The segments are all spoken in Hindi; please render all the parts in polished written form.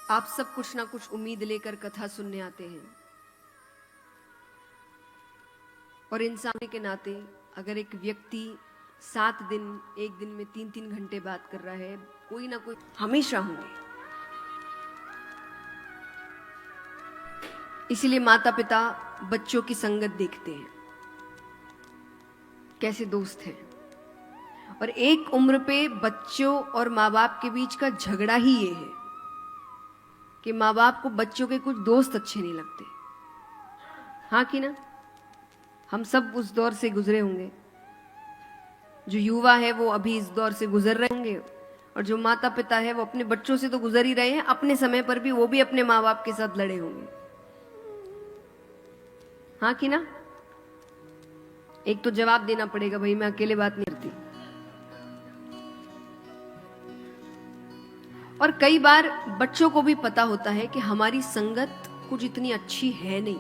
आप सब कुछ ना कुछ उम्मीद लेकर कथा सुनने आते हैं, और इंसान के नाते अगर एक व्यक्ति 7 दिन, एक दिन में 3-3 घंटे बात कर रहा है, कोई ना कोई हमेशा होंगे। इसीलिए माता पिता बच्चों की संगत देखते हैं, कैसे दोस्त हैं। और एक उम्र पे बच्चों और माँ बाप के बीच का झगड़ा ही ये है कि माँ बाप को बच्चों के कुछ दोस्त अच्छे नहीं लगते। हाँ कि ना? हम सब उस दौर से गुजरे होंगे। जो युवा है वो अभी इस दौर से गुजर रहे होंगे, और जो माता पिता है वो अपने बच्चों से तो गुजर ही रहे हैं, अपने समय पर भी वो भी अपने माँ बाप के साथ लड़े होंगे। हाँ कि ना? एक तो जवाब देना पड़ेगा, भाई मैं अकेले बात नहीं करती। और कई बार बच्चों को भी पता होता है कि हमारी संगत कुछ इतनी अच्छी है नहीं,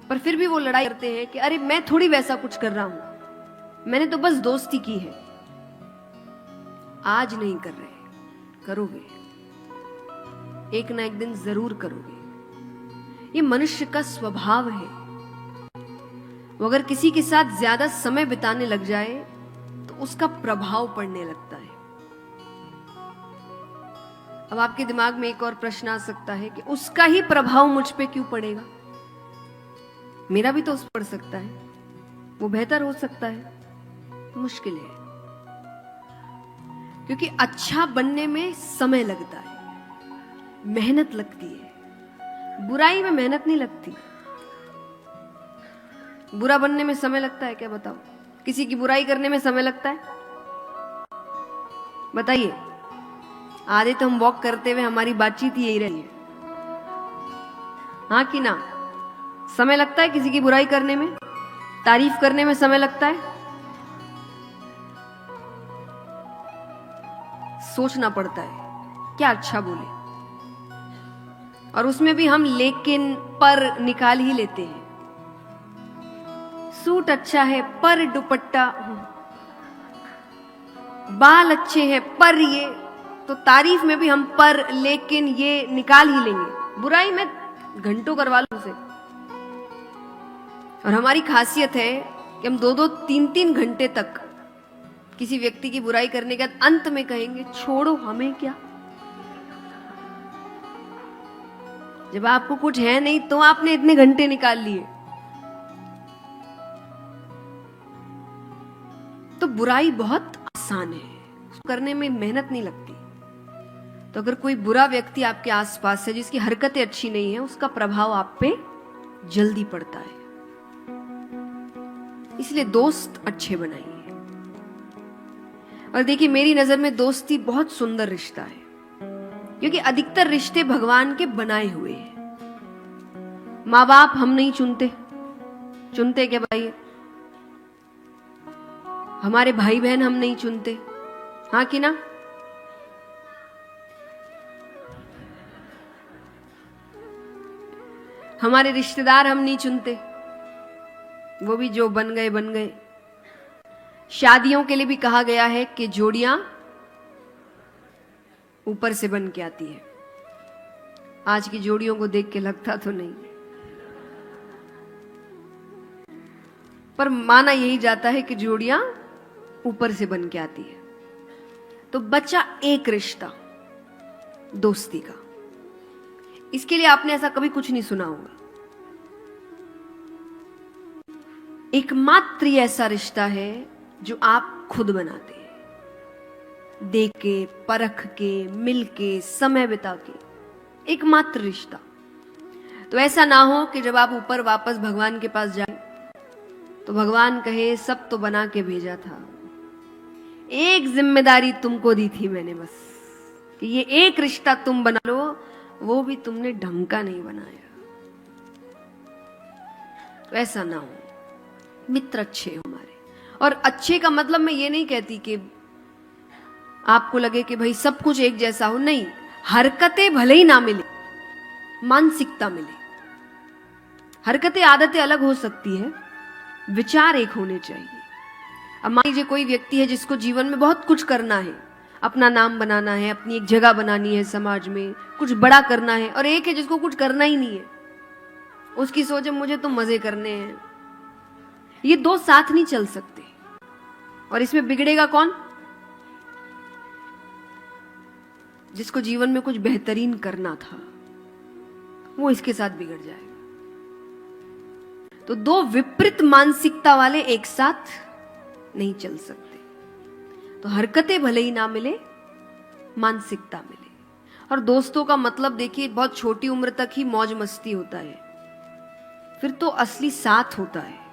पर फिर भी वो लड़ाई करते हैं कि अरे मैं थोड़ी वैसा कुछ कर रहा हूं, मैंने तो बस दोस्ती की है। आज नहीं कर रहे, करोगे, एक ना एक दिन जरूर करोगे। ये मनुष्य का स्वभाव है। वो अगर किसी के साथ ज्यादा समय बिताने लग जाए तो उसका प्रभाव पड़ने लगता है। अब आपके दिमाग में एक और प्रश्न आ सकता है कि उसका ही प्रभाव मुझ पे क्यों पड़ेगा? मेरा भी तो उस पड़ सकता है, वो बेहतर हो सकता है। मुश्किल है, क्योंकि अच्छा बनने में समय लगता है, मेहनत लगती है। बुराई में मेहनत नहीं लगती। बुरा बनने में समय लगता है क्या? बताओ। किसी की बुराई करने में समय लगता है? बताइए। आधे तो हम वॉक करते हुए हमारी बातचीत यही रही है। हाँ कि ना? समय लगता है किसी की बुराई करने में, तारीफ करने में समय लगता है। सोचना पड़ता है क्या अच्छा बोले, और उसमें भी हम लेकिन पर निकाल ही लेते हैं। सूट अच्छा है पर दुपट्टा, बाल अच्छे हैं पर ये, तो तारीफ में भी हम पर लेकिन ये निकाल ही लेंगे। बुराई में घंटों करवा लो उसे। और हमारी खासियत है कि हम 2-2, 3-3 घंटे तक किसी व्यक्ति की बुराई करने के बाद अंत में कहेंगे छोड़ो, हमें क्या। जब आपको कुछ है नहीं तो आपने इतने घंटे निकाल लिए। तो बुराई बहुत आसान है, करने में मेहनत नहीं लगती। तो अगर कोई बुरा व्यक्ति आपके आसपास है जिसकी हरकतें अच्छी नहीं है, उसका प्रभाव आप पे जल्दी पड़ता है। इसलिए दोस्त अच्छे बनाइए। और देखिए, मेरी नजर में दोस्ती बहुत सुंदर रिश्ता है, क्योंकि अधिकतर रिश्ते भगवान के बनाए हुए हैं। माँ बाप हम नहीं चुनते। चुनते क्या भाई? हमारे भाई बहन हम नहीं चुनते। हाँ कि ना? हमारे रिश्तेदार हम नहीं चुनते, वो भी जो बन गए बन गए। शादियों के लिए भी कहा गया है कि जोड़ियां ऊपर से बन के आती है। आज की जोड़ियों को देख के लगता तो नहीं, पर माना यही जाता है कि जोड़ियां ऊपर से बन के आती है। तो बचा एक रिश्ता, दोस्ती का। इसके लिए आपने ऐसा कभी कुछ नहीं सुना होगा। एकमात्र ऐसा रिश्ता है जो आप खुद बनाते हैं, देख के, परख के, मिल के, समय बिता के। एकमात्र रिश्ता। तो ऐसा ना हो कि जब आप ऊपर वापस भगवान के पास जाए तो भगवान कहे सब तो बना के भेजा था, एक जिम्मेदारी तुमको दी थी मैंने, बस कि ये एक रिश्ता तुम बना लो, वो भी तुमने ढंग का नहीं बनाया। तो ऐसा ना हो। मित्र अच्छे हो हमारे। और अच्छे का मतलब मैं ये नहीं कहती कि आपको लगे कि भाई सब कुछ एक जैसा हो। नहीं, हरकतें भले ही ना मिले, मानसिकता मिले। हरकतें, आदतें अलग हो सकती है, विचार एक होने चाहिए। अब मान लीजिए कोई व्यक्ति है जिसको जीवन में बहुत कुछ करना है, अपना नाम बनाना है, अपनी एक जगह बनानी है समाज में, कुछ बड़ा करना है, और एक है जिसको कुछ करना ही नहीं है, उसकी सोच है मुझे तो मजे करने हैं। ये दो साथ नहीं चल सकते। और इसमें बिगड़ेगा कौन? जिसको जीवन में कुछ बेहतरीन करना था, वो इसके साथ बिगड़ जाएगा। तो दो विपरीत मानसिकता वाले एक साथ नहीं चल सकते। तो हरकतें भले ही ना मिले, मानसिकता मिले। और दोस्तों का मतलब देखिए, बहुत छोटी उम्र तक ही मौज मस्ती होता है, फिर तो असली साथ होता है।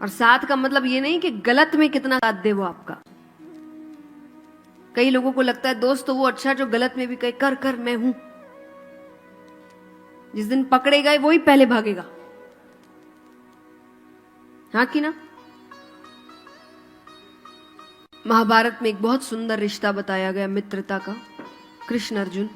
और साथ का मतलब ये नहीं कि गलत में कितना साथ दे वो आपका। कई लोगों को लगता है दोस्त तो वो अच्छा जो गलत में भी कहे कर कर मैं हूं, जिस दिन पकड़े गए वो ही पहले भागेगा। हाँ कि ना? महाभारत में एक बहुत सुंदर रिश्ता बताया गया मित्रता का, कृष्ण अर्जुन।